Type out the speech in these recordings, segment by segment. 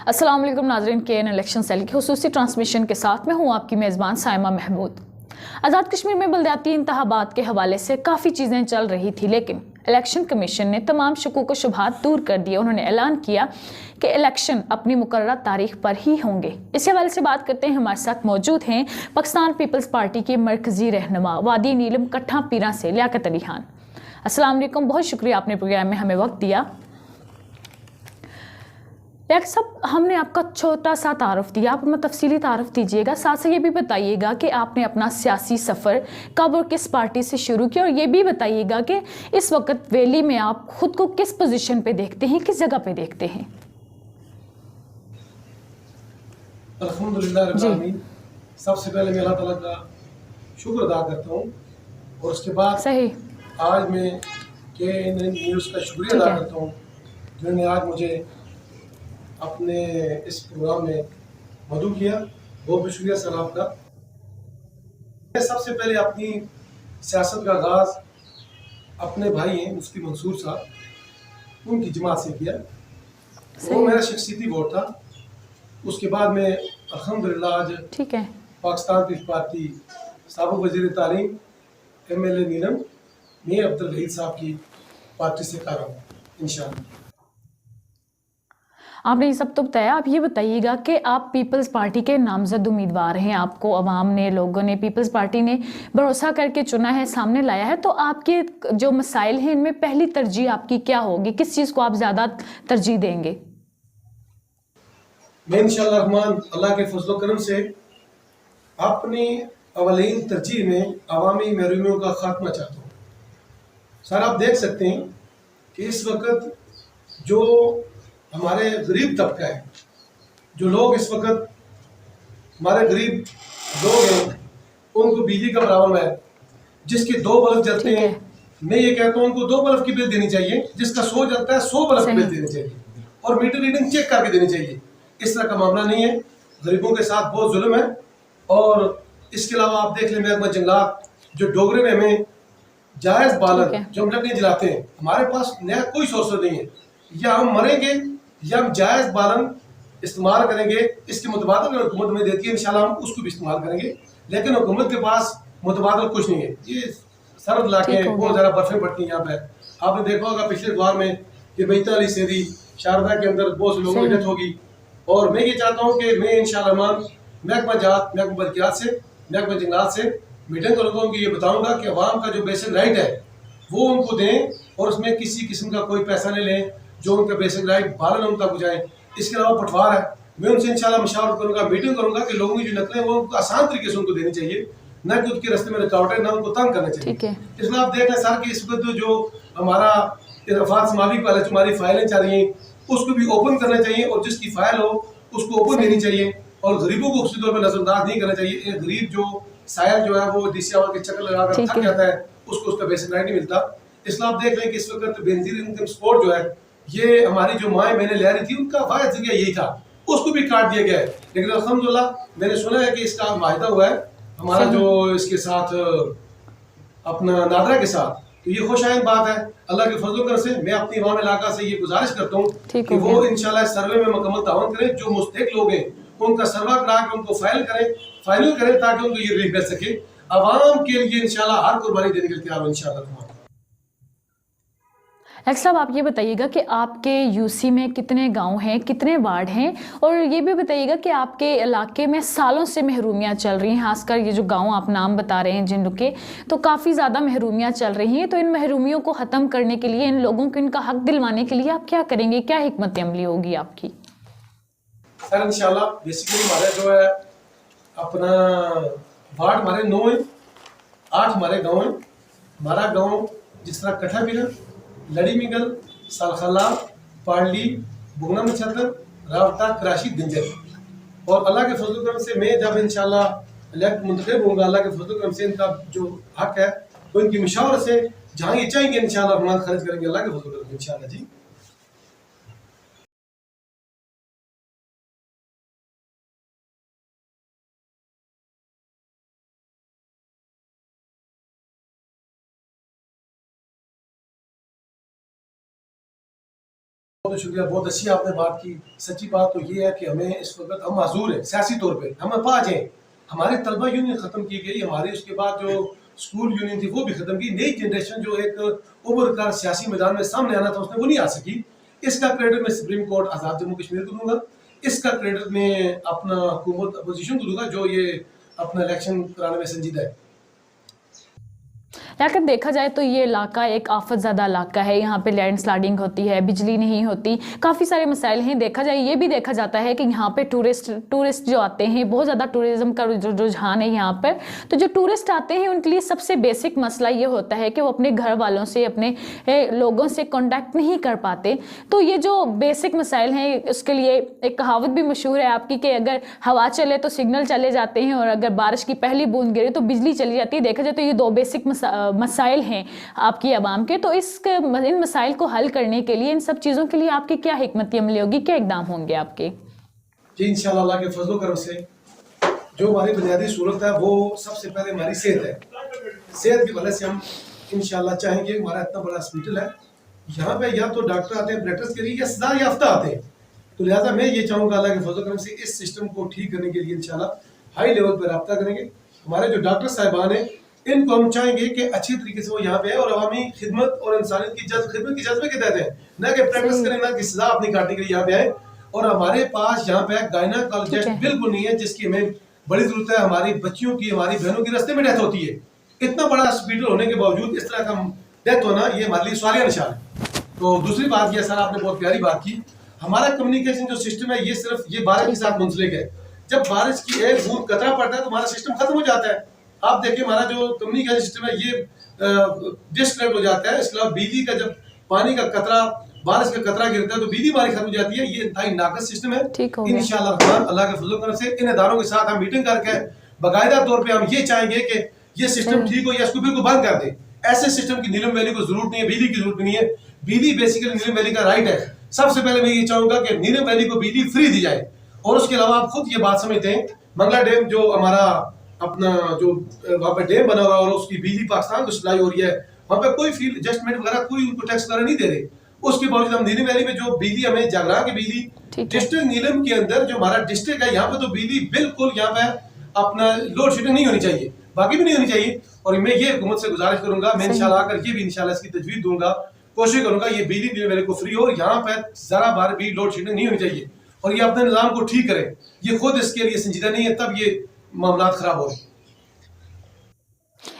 अस्सलाम वालेकुम नाज़रीन, KN इलेक्शन सेल की खुसूसी ट्रांसमिशन के साथ मैं हूँ आपकी मेज़बान साइमा महमूद। आज़ाद कश्मीर में बलदियाती इंतखाबात के हवाले से काफ़ी चीज़ें चल रही थी, लेकिन इलेक्शन कमीशन ने तमाम शकूक व शुबहात दूर कर दिए। उन्होंने ऐलान किया कि इलेक्शन अपनी मुकर्रर तारीख पर ही होंगे। इस हवाले से बात करते हैं। हमारे साथ मौजूद हैं पाकिस्तान पीपल्स पार्टी के मरकज़ी रहनुमा वादी नीलम कट्ठा पीरा से लियाकत अली खान। अस्सलाम वालेकुम, बहुत शुक्रिया आपने प्रोग्राम में हमें वक्त दिया। यार साहब, हमने आपका छोटा सा तारुफ दिया, आप हमें तफसीली तारुफ दीजिएगा, साथ से ये भी बताइएगा कि आपने अपना सियासी सफ़र कब और किस पार्टी से शुरू किया, और ये भी बताइएगा कि इस वक्त वैली में आप खुद को किस पोजीशन पे देखते हैं, किस जगह पे देखते हैं। अल्हम्दुलिल्लाह रब्बिल आलमीन, सबसे पहले मैं अल्लाह ताला का शुक्र अदा करता हूँ और उसके बाद सही आज मैं KN न्यूज़ का शुक्रिया अदा करता हूँ जिन्होंने आज मुझे अपने इस प्रोग्राम में मदऊ किया। बहुत बहुत शुक्रिया सर आपका। मैं सबसे पहले अपनी सियासत का आगाज़ अपने भाई हैं मुफ्ती मंसूर साहब, उनकी जमात से किया। वो मेरा शख्सियती वोट था। उसके बाद में अल्हम्दुलिल्लाह आज ठीक है, पाकिस्तान पीपल्स पार्टी साबिक़ वज़ीर तालीम MLA नीलम मियां अब्दुल वहीद साहब की पार्टी से कर रहा हूँ इंशाअल्लाह। आपने ये सब तो बताया, आप ये बताइएगा कि आप पीपल्स पार्टी के नामजद उम्मीदवार हैं, आपको अवाम ने, लोगों ने, पीपल्स पार्टी ने भरोसा करके चुना है, सामने लाया है, तो आपके जो मसाइल हैं इनमें पहली तरजीह आपकी क्या होगी, किस चीज़ को आप ज़्यादा तरजीह देंगे? मैं इंशाअल्लाह रहमान अल्लाह के फजल करम से अपनी अवलीन तरजीह में अवामी महरूमियों का खात्मा चाहता हूँ। सर आप देख सकते हैं कि इस वक्त जो हमारे गरीब तबका है, जो लोग इस वक्त हमारे गरीब लोग हैं, उनको बिजली का प्रॉब्लम है, जिसके 2 बल्ब जलते हैं। मैं ये कहता हूँ उनको 2 बल्ब की बिल देनी चाहिए, जिसका 100 जलता है 100 बल्ब की बिल देनी चाहिए और मीटर रीडिंग चेक करके देनी चाहिए। इस तरह का मामला नहीं है, गरीबों के साथ बहुत जुल्म है। और इसके अलावा आप देख लें महकमा जंगलात जो डोगरे में हमें जायज़ बालन जो हम लकड़ी जलाते हैं, हमारे पास नया कोई सोर्स नहीं है, या हम मरेंगे या हम जायज़ बालन इस्तेमाल करेंगे। इसके मुतबादल अगर हुकूमत में देती है इंशाल्लाह हम उसको भी इस्तेमाल करेंगे, लेकिन हुकूमत के पास मुतबादल कुछ नहीं है। ये सर्द इलाके हैं, बहुत ज़्यादा बर्फें पड़ती हैं यहाँ पे। आपने देखा होगा पिछले द्वार में कि बैताली सेरी शारदा के अंदर बहुत से लोगों की डेथ होगी। और मैं ये चाहता हूँ कि मैं इंशाअल्लाह महकमा जात, महकमा बरकियात से, महकमा जंगलात से मीटिंग करूँगा, उनको ये बताऊँगा कि अवाम का जो बेसिक राइट है वो उनको दें और उसमें किसी किस्म का कोई पैसा नहीं लें, जो उनका बेसिक राइट बालन उनका बुझाएं। इसके अलावा पटवार है, मैं उनसे इंशाल्लाह मशावरत करूँगा, मीटिंग करूँगा कि लोगों की जो नकलें वो उनको आसान तरीके से उनको देनी चाहिए, न कि उसके रास्ते में रुकावटें, न उनको तंग करना चाहिए। इसमें आप देख लें सर कि इस वक्त जो हमारा रफात समावी वाले हमारी फाइलें चल रही हैं उसको भी ओपन करना चाहिए, और जिसकी फाइल हो उसको ओपन देनी चाहिए, और गरीबों को उसी तौर पर नजरअंदाज नहीं करना चाहिए। एक गरीब जो सायल जो है वो DC आवाज के चक्कर लगाकर थक जाता है, उसको उसका बेसिक राइट नहीं मिलता। इसलिए आप देख लें कि इस वक्त बेनजीर इनकम सपोर्ट जो है, ये हमारी जो माएँ बहनें ले रही थी उनका वाहिद जरिया यही था, उसको भी काट दिया गया है। लेकिन अल्हम्दुलिल्लाह मैंने सुना है कि इसका माहिदा हुआ है हमारा जो इसके साथ अपना नादरा के साथ, तो ये खुशाइन बात है। अल्लाह के फजल कर से मैं अपनी अवाम इलाका से ये गुजारिश करता हूँ कि वो इंशाल्लाह सर्वे में मुकम्मल ताउन करें, जो मुस्तहिक लोग हैं उनका सर्वा करा के उनको फाइनल करें ताकि उनको ये रिलीफ मिल सके। अवाम के लिए इंशाल्लाह हर कुर्बानी देने के लिए तैयार हो इंशाल्लाह। डॉक्टर साहब, आप ये बताइएगा कि आपके UC में कितने गांव हैं, कितने वार्ड हैं, और ये भी बताइएगा कि आपके इलाके में सालों से महरूमियाँ चल रही हैं, खासकर ये जो गांव आप नाम बता रहे हैं जिन लोग के, तो काफ़ी ज़्यादा महरूमियाँ चल रही हैं। तो इन महरूमियों को ख़त्म करने के लिए, इन लोगों को इनका हक दिलवाने के लिए आप क्या करेंगे, क्या हिकमत अमली होगी आपकी? सर इंशाल्लाह बेसिकली हमारे जो है अपना वार्ड हमारे 9 हैं, 8 हमारे गाँव हैं। हमारा गाँव जिस तरह कट्ठा पीरा, लड़ी मिगल, सालखला, पार्ली, बुगना मछतर, रावता, कराशी, दिंजर। और अल्लाह के फजल करम से मैं जब इंशाल्लाह इलेक्ट मुंतखब होऊंगा, अल्लाह के फजल करम से इनका जो हक है वो इनकी मशावरत से जहाँ ये चाहेंगे इंशाल्लाह हम खर्च करेंगे अल्लाह के फजल करम से इंशाल्लाह जी। بہت شکریہ, بہت اچھی آپ نے بات کی. سچی بات تو یہ ہے کہ ہمیں اس وقت ہم معذور ہیں سیاسی طور پہ, ہم اپاہج ہیں. ہماری طلبہ یونین ختم کی گئی, ہماری اس کے بعد جو اسکول یونین تھی وہ بھی ختم کی. نئی جنریشن جو ایک ابھر کر سیاسی میدان میں سامنے آنا تھا اس میں وہ نہیں آ سکی. اس کا کریڈٹ میں سپریم کورٹ آزاد جموں کشمیر کو دوں گا, اس کا کریڈٹ میں اپنا حکومت اپوزیشن کو دوں گا جو یہ اپنا الیکشن کرانے میں سنجیدہ ہے. لیکن دیکھا جائے تو یہ علاقہ ایک آفت زدہ علاقہ ہے, یہاں پہ لینڈ سلائڈنگ ہوتی ہے, بجلی نہیں ہوتی, کافی سارے مسائل ہیں. دیکھا جائے یہ بھی دیکھا جاتا ہے کہ یہاں پہ ٹورسٹ جو آتے ہیں, بہت زیادہ ٹورزم کا رجحان ہے یہاں پر. تو جو ٹورسٹ آتے ہیں ان کے لیے سب سے بیسک مسئلہ یہ ہوتا ہے کہ وہ اپنے گھر والوں سے, اپنے لوگوں سے کانٹیکٹ نہیں کر پاتے. تو یہ جو بیسک مسائل ہیں اس کے لیے ایک کہاوت بھی مشہور ہے آپ کی کہ اگر ہوا چلے تو سگنل چلے جاتے ہیں, اور اگر بارش کی پہلی بوند گرے تو بجلی چلی جاتی ہے. دیکھا جائے تو یہ دو بیسک مسائل ہیں آپ کی عوام کے. تو ان مسائل کو حل کرنے کے لیے, ان سب چیزوں کے لیے آپ کی کیا حکمت عملی ہوگی, کیا اقدام ہوں گے آپ کے؟ جی انشاءاللہ اللہ کے فضل و کرم سے جو ہماری بنیادی صورت ہے وہ سب سے پہلے ہماری صحت ہے. صحت کی وجہ سے ہم انشاءاللہ چاہیں گے, ہمارا اتنا بڑا ہاسپٹل ہے یہاں پہ یا تو ڈاکٹر آتے ہیں پریکٹس کے لیے یا سزا یافتہ آتے ہیں. تو لہٰذا میں یہ چاہوں گا اللہ کے فضل و کرم سے اس سسٹم کو ٹھیک کرنے کے لیے انشاءاللہ ہائی لیول پہ رابطہ کریں گے. ہمارے جو ڈاکٹر صاحبان ہیں ان کو ہم چاہیں گے کہ اچھی طریقے سے وہ یہاں پہ ہے اور عوامی خدمت اور انسانیت کی خدمت کی جذبے کے تحت ہیں, نہ کہ پریکٹس کریں نہ کہ سزا اپنی کاٹنے کے لیے یہاں پہ آئے. اور ہمارے پاس یہاں پہ گائناکالوجسٹ بالکل نہیں ہے جس کی ہمیں بڑی ضرورت ہے. ہماری بچیوں کی, ہماری بہنوں کی راستے میں ڈیتھ ہوتی ہے. اتنا بڑا ہاسپٹل ہونے کے باوجود اس طرح کا ڈیتھ ہونا یہ ہمارے لیے سوالیہ نشان ہے. تو دوسری بات یہ سر آپ نے بہت پیاری بات کی, ہمارا کمیونیکیشن جو سسٹم ہے یہ صرف یہ بارش کے ساتھ منسلک ہے. جب بارش کی ایک بوند قطرہ پڑتا ہے تو ہمارا سسٹم ختم ہو جاتا ہے. آپ دیکھیں ہمارا جو کمیونیکیشن سسٹم ہے یہ ڈسکنیکٹ ہو جاتا ہے. اس کے علاوہ بجلی کا جب پانی کا قطرہ, بارش کا قطرہ گرتا ہے تو بجلی ہماری ختم ہو جاتی ہے. یہ انتہائی ناقص سسٹم ہے. انشاءاللہ الرحمن اللہ کے فضل و کرم سے ان اداروں کے ساتھ ہم میٹنگ کر کے باقاعدہ طور پہ ہم یہ چاہیں گے کہ یہ سسٹم ٹھیک ہو یا اس کو بالکل بند کر دیں. ایسے سسٹم کی نیلم ویلی کو ضرورت نہیں ہے, بجلی کی ضرورت نہیں ہے. بجلی بیسیکلی نیلم ویلی کا رائٹ ہے. سب سے پہلے میں یہ چاہوں گا کہ نیلم ویلی کو بجلی فری دی جائے. اور اس کے علاوہ آپ خود یہ بات سمجھتے ہیں منگلا ڈیم جو ہمارا اپنا جو وہاں پہ ڈیم بنا ہوا ہے اور اس کی بجلی پاکستان کو سپلائی ہو رہی ہے, وہاں پہ کوئی فیلڈ ایڈجسٹمنٹ وغیرہ کوئی ان کو ٹیکس وغیرہ نہیں دے رہے. اس کے باوجود ہم نیلم ویلی میں جو بجلی ہمیں جاگرا کی بجلی ڈسٹرکٹ نیلم کے اندر جو ہمارا ڈسٹرکٹ ہے یہاں پہ تو بجلی بالکل یہاں پہ اپنا لوڈ شیڈنگ نہیں ہونی چاہیے, باقی بھی نہیں ہونی چاہیے. اور میں یہ حکومت سے گزارش کروں گا, میں انشاءاللہ آ کر یہ بھی انشاءاللہ اس کی تجویز دوں گا, کوشش کروں گا یہ بجلی نیلم ویلی کو فری ہو اور یہاں پہ ذرا بار بھی لوڈ شیڈنگ نہیں ہونی چاہیے. اور یہ اپنے نظام کو ٹھیک کریں, یہ خود اس کے لیے سنجیدہ نہیں ہے تب یہ معاملات خراب ہو رہے ہیں.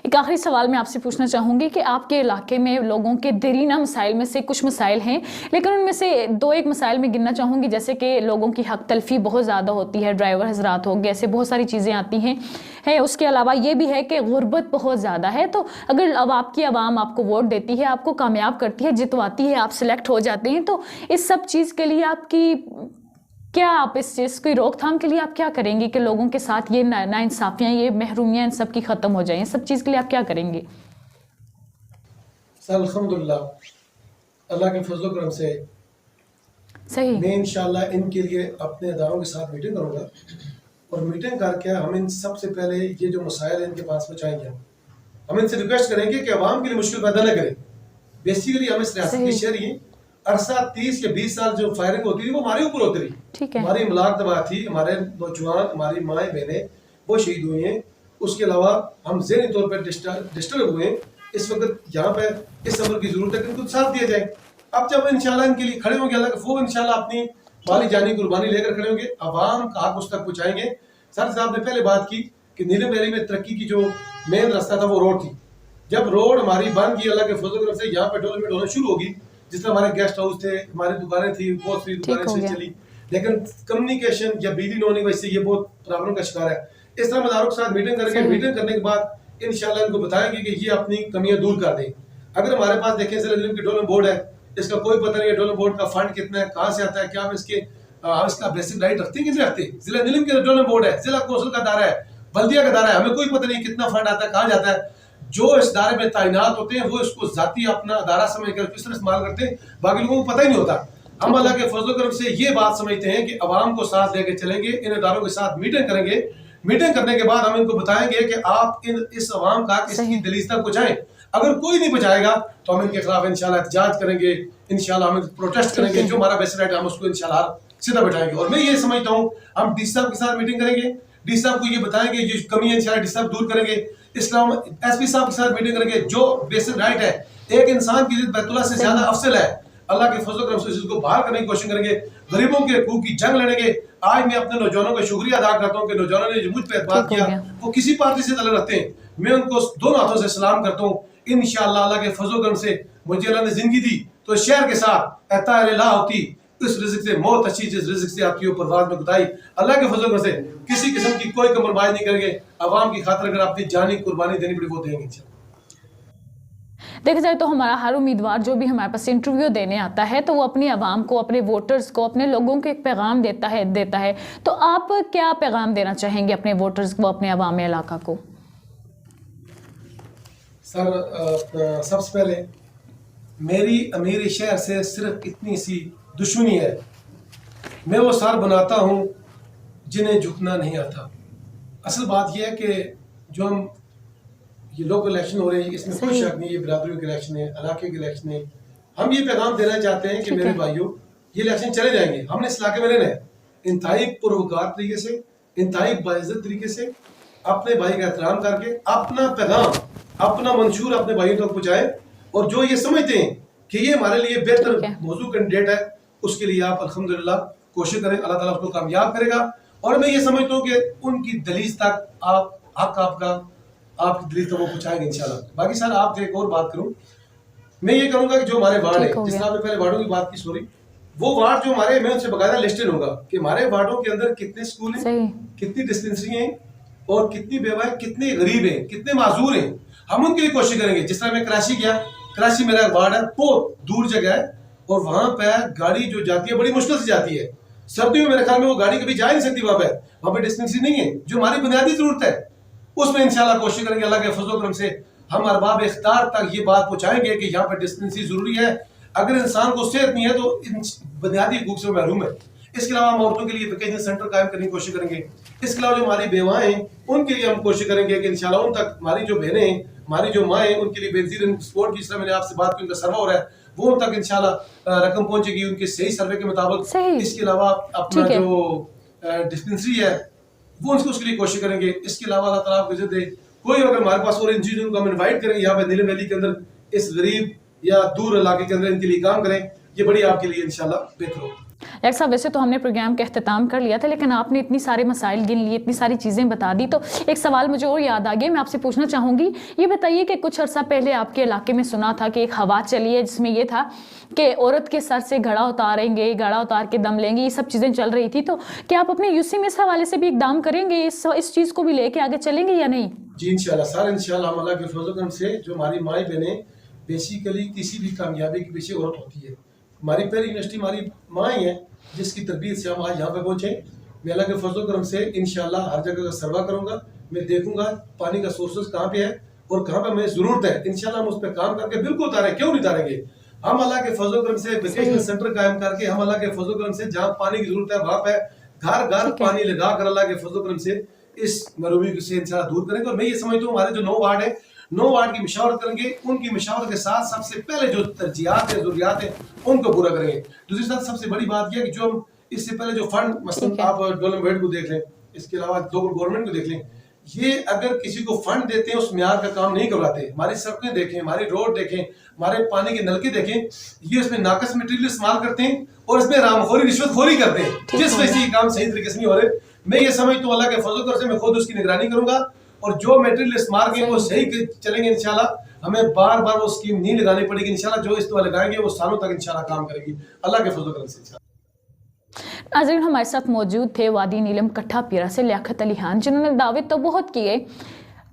ایک آخری سوال میں آپ سے پوچھنا چاہوں گی کہ آپ کے علاقے میں لوگوں کے دیرینہ مسائل میں سے کچھ مسائل ہیں, لیکن ان میں سے دو ایک مسائل میں گننا چاہوں گی, جیسے کہ لوگوں کی حق تلفی بہت زیادہ ہوتی ہے, ڈرائیور حضرات ہو گئے, ایسے بہت ساری چیزیں آتی ہیں. اس کے علاوہ یہ بھی ہے کہ غربت بہت زیادہ ہے. تو اگر اب آپ کی عوام آپ کو ووٹ دیتی ہے, آپ کو کامیاب کرتی ہے, جتواتی ہے, آپ سلیکٹ ہو جاتے ہیں, تو اس سب چیز کے لیے آپ کی کیا, آپ اس چیز کی روک تھام کے لیے آپ کیا کریں گے کہ لوگوں کے ساتھ یہ ناانصافیاں, یہ محرومیاں ان سب کی ختم ہو جائیں؟ سب چیز کے لیے آپ کیا کریں گے؟ سر الحمدللہ اللہ کے فضل و کرم سے صحیح, میں انشاءاللہ ان کے لیے اپنے اداروں کے ساتھ میٹنگ کروں گا, اور میٹنگ کر کے ہم ان سب سے پہلے یہ جو مسائل ہیں ان کے پاس پہنچائیں گے. ہم ان سے ریکویسٹ کریں گے کہ عوام کے لیے مشکل پیدا نہ کریں. بیسیکلی ہم اس ریاست کے شہری ہیں, عرصہ 30 یا 20 سال جو فائرنگ ہوتی تھی وہ ہمارے اوپر ہوتی رہی. ہماری املاک تباہ تھی, ہمارے نوجوان, ہماری مائیں بہنیں وہ شہید ہوئی ہیں. اس کے علاوہ ہم ذہنی طور پر ڈسٹرب ہوئے ہیں. اس وقت یہاں پہ اس عمل کی ضرورت ہے کہ ان کو ساتھ دیا جائے. اب جب انشاءاللہ ان کے لیے کھڑے ہوں گے, اللہ کا وہ انشاءاللہ اپنی مالی جانی قربانی لے کر کھڑے ہوں گے, عوام کا حق اس تک پہنچائیں گے. سر صاحب نے پہلے بات کی کہ نیلم ویلی میں ترقی کی جو مین راستہ تھا وہ روڈ تھی. جب روڈ ہماری بن گئی اللہ کے فضل و کرم سے, یہاں پہ ڈیولپمنٹ ہونا شروع ہوگی. جس طرح ہمارے گیسٹ ہاؤس تھے, ہماری دکانیں تھیں, بہت سی دکانیں سے چلی, لیکن کمیونیکیشن یا بجلی نہ ہونے کی وجہ سے یہ بہت پرابلم کا شکار ہے. اس طرح مداروں کے ساتھ میٹنگ کریں گے, میٹنگ کرنے کے بعد انشاءاللہ ان کو بتائیں گے کہ یہ اپنی کمیاں دور کر دیں. اگر ہمارے پاس دیکھیں ضلع نیلم کی ڈیولپمنٹ بورڈ ہے, اس کا کوئی پتہ نہیں ہے ڈیولپمنٹ بورڈ کا فنڈ کتنا ہے, کہاں سے آتا ہے, کیا ہم اس کا بیسک رائٹ رکھتے ہیں کہ نہیں رکھتے. ضلع نیلم کی ڈیولپمنٹ بورڈ ہے, ضلع کونسل کا ادارہ ہے, بلدیہ کا ادارہ ہے, ہمیں کوئی پتہ نہیں کتنا فنڈ آتا ہے, کہاں جاتا ہے. جو اس ادارے میں تعینات ہوتے ہیں وہ اس کو ذاتی اپنا ادارہ سمجھ کر کس طرح استعمال کرتے ہیں, باقی لوگوں کو پتہ ہی نہیں ہوتا. ہم اللہ کے فضل و کرم سے یہ بات سمجھتے ہیں کہ عوام کو ساتھ لے کے چلیں گے, ان اداروں کے ساتھ میٹنگ کریں گے, मीटिंग करने के बाद हम इनको बताएंगे कि आप इस अवाम का इसकी दलील तक पहुंचाएं। अगर कोई नहीं पहुंचाएगा तो हम इनके खिलाफ इंशाल्लाह एहतजाज करेंगे, इंशाल्लाह हम प्रोटेस्ट करेंगे, जो हमारा बेस्ट राइट है हम उसको इंशाल्लाह सीधा बैठाएंगे। और मैं ये समझता हूँ हम डी साहब के साथ मीटिंग करेंगे, डी साहब को ये बताएंगे जो कमी है इंशाल्लाह डी साहब दूर करेंगे, इस्लाम एसपी साहब के साथ मीटिंग करेंगे। जो बेसिक राइट है एक इंसान की इज्जत बैतुल्लाह से ज्यादा अफसल है, अल्लाह के फजल करम से इसको बाहर करने की कोशिश करेंगे, गरीबों के हकूक की जंग लड़ेंगे। आज मैं अपने नौजवानों का शुक्रिया अदा करता हूँ कि नौजवानों ने जो मुझ पर एतबार किया, वो किसी पार्टी से तल्लुक़ रखते हैं, मैं उनको दोनों हाथों से सलाम करता हूँ। इंशाअल्लाह अल्लाह के फजल करम से मुझे अल्लाह ने जिंदगी दी तो शहर के साथ एताला होती, इस रिज़्क़ से मौत अच्छी जिस रिज़्क़ से आपकी ऊपर परवाज़ में गुताई, अल्लाह के फजल करम से किसी किस्म की कोई कम्प्रोमाइज़ नहीं करेंगे। अवाम की खातिर अगर अपनी जानी कुर्बानी देनी पड़ी वो देंगे। देखा जाए तो हमारा हर उम्मीदवार जो भी हमारे पास इंटरव्यू देने आता है तो वो अपनी आवाम को, अपने वोटर्स को, अपने लोगों को एक पैगाम देता है। तो आप क्या पैगाम देना चाहेंगे अपने वोटर्स को, अपने अवाम इलाका को? सर सबसे पहले मेरी अमीर शहर से सिर्फ इतनी सी दुश्मनी है, मैं वो सर बनाता हूँ जिन्हें झुकना नहीं आता। असल बात यह है कि जो हम ये लोकल इलेक्शन हो रहे हैं इसमें कोई शक नहीं, ये बिरादरियों के इलेक्शन है, इलाके के इलेक्शन है। हम ये पैगाम देना चाहते हैं कि मेरे भाइयों ये इलेक्शन चले जाएंगे, हमने इस इलाके में रहना है इंतहाई पुरवकार तरीके से, इंतहाई बाइज्जत तरीके से, अपने भाई का एहतराम करके अपना पैगाम, अपना मंशूर अपने भाइयों तक पहुँचाए। और जो ये समझते हैं कि ये हमारे लिए बेहतर मौजूद कैंडिडेट है, उसके लिए आप अल्हम्दुलिल्लाह कोशिश करें, अल्लाह ताला उसको कामयाब करेगा। और मैं ये समझता हूँ कि उनकी दलील तक आप हक आपकी दलील तक वो पहुँचाएंगे इंशाल्लाह। बाकी सर आप एक और बात करूँ, मैं ये करूँगा कि जो हमारे वार्ड है, जिस तरह आपने पहले वार्डों की बात की, सॉरी, वो वार्ड जो हमारे, मैं उनसे बकायदा लिस्टेड होगा कि हमारे वार्डों के अंदर कितने स्कूल हैं, कितनी डिस्पेंसरी हैं और कितनी बेवा है, कितने गरीब हैं, कितने माजूर हैं, हम उनके लिए कोशिश करेंगे। जिस तरह मैं कराची गया, कराची मेरा वार्ड है, बहुत दूर जगह है और वहां पे गाड़ी जो जाती है बड़ी मुश्किल से जाती है। सर्दियों में मेरे ख्याल में वो गाड़ी कभी जा नहीं सकती, वहां पे डिस्पेंसरी नहीं है, जो हमारी बुनियादी जरूरत है उसमें इंशाल्लाह कोशिश करेंगे। अल्लाह के फजल करम से हम अरबाब इख्तियार तक ये बात पहुंचाएंगे कि यहाँ पर डिस्पेंसरी जरूरी है। अगर इंसान को सेहत नहीं है तो बुनियादी हकूक से महरूम है। इसके अलावा हम औरतों के लिए वेकेशनल सेंटर कायम करने की कोशिश करेंगे। इसके अलावा जो हमारी बेवाएं हैं उनके लिए हम कोशिश करेंगे कि इंशाल्लाह उन तक, हमारी जो बहनें हैं, हमारी जो माएँ, उनके लिए बेनजीर स्पोर्ट की, जिस तरह मैंने आपसे बात की, उनका सर्वा हो रहा है, वो उन तक इंशाल्लाह रकम पहुंचेगी उनके सही सर्वे के मुताबिक। इसके अलावा अपना जो डिस्पेंसरी है वो उसके लिए कोशिश करेंगे। इसके अलावा अल्लाह ताला आपको इज्जत दे, कोई अगर हमारे पास और इंजीनियर को हम इन्वाइट करेंगे यहाँ पे नीलम वैली के अंदर, इस गरीब या दूर इलाके के अंदर इनके लिए काम करें, ये बड़ी आपके लिए इंशाल्लाह बेहतर हो। डॉक्टर साहब वैसे तो हमने प्रोग्राम का अख्ताम कर लिया था, लेकिन आपने इतनी सारे मसाइल गिन लिए, इतनी सारी चीज़ें बता दी, तो एक सवाल मुझे और याद आ गया, मैं आपसे पूछना चाहूँगी। ये बताइए कि कुछ अर्सा पहले आपके इलाके में सुना था कि एक हवा चली है जिसमें ये था कि औरत के सर से घड़ा उतारेंगे, घड़ा उतार के दम लेंगे, ये सब चीज़ें चल रही थी। तो क्या आप अपने यूसी में इस हवाले से भी इकदाम करेंगे, इस चीज़ को भी लेके आगे चलेंगे या नहीं? जी इंशाल्लाह सर, इंशाल्लाह हम अल्लाह के फजल करम से, जो हमारी माएँ बहनें बेसिकली किसी भी कामयाबी के पीछे औरत होती है। हमारी पहली यूनिवर्सिटी हमारी माँ ही है जिसकी तरबियत से हम आज यहाँ पे पहुँचे। मैं अल्लाह के फजल करम से इंशाल्लाह हर जगह का सर्वा करूँगा, मैं देखूंगा पानी का सोर्सेस कहाँ पे है और कहाँ पे हमें ज़रूरत है। इंशाल्लाह हम उस पर काम करके बिल्कुल उतारें, क्यों नहीं उतारेंगे। हम अल्लाह के फजल करम से वेकेशनल सेंटर कायम करके, हम अल्लाह के फजल करम से जहाँ पानी की जरूरत है वहाँ पे घर घर पानी लगा कर अल्लाह के फजल करम से इस मरूमी से इंशाल्लाह दूर करेंगे। और मैं ये समझता हूँ हमारे जो 9 वार्ड है, 9 वार्ड की मशावरत करेंगे, उनकी मशावरत के साथ सबसे पहले जो तरजीहात है, जरूरियात है, उनको पूरा करेंगे। दूसरी साथ सबसे बड़ी बात यह है कि जो हम इससे पहले जो फंड, मसलन आप डेवलपमेंट को देख लें, इसके अलावा लोकल गवर्नमेंट को देख लें, ये अगर किसी को फंड देते हैं उस म्यार का काम नहीं करवाते। हमारी सड़कें देखें, हमारी रोड देखें, हमारे पानी के नलके देखें, ये उसमें नाकस मटेरियल इस्तेमाल करते हैं और इसमें रामखोरी, रिश्वतखोरी करते हैं, जिस वजह से ये काम सही तरीके से नहीं हो रहे। मैं ये समझता हूँ अल्लाह के फजल कर से मैं खुद उसकी निगरानी करूंगा और जो मटेरियल इस्तेमाल करेंगे वो सही चलेंगे इंशाल्लाह। हमें बार बार वो स्कीम नहीं लगानी पड़ेगी इंशाल्लाह। जो इस तरह लगाएंगे वो सालों तक इंशाल्लाह काम करेगी अल्लाह के फजल कर से। नाज़रीन, हमारे साथ मौजूद थे वादी नीलम कट्ठा पीरा से लियाकत अली खान, जिन्होंने दावे तो बहुत किए,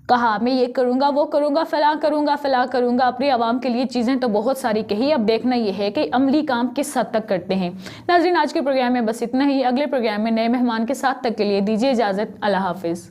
कहा मैं ये करूँगा, वो करूँगा, फलां करूँगा, अपनी आवाम के लिए चीज़ें तो बहुत सारी कही। अब देखना ये है कि अमली काम किस हद तक करते हैं। नाज़रीन, आज के प्रोग्राम में बस इतना ही। अगले प्रोग्राम में नए मेहमान के साथ तक के लिए दीजिए इजाज़त। अल्लाह हाफिज़।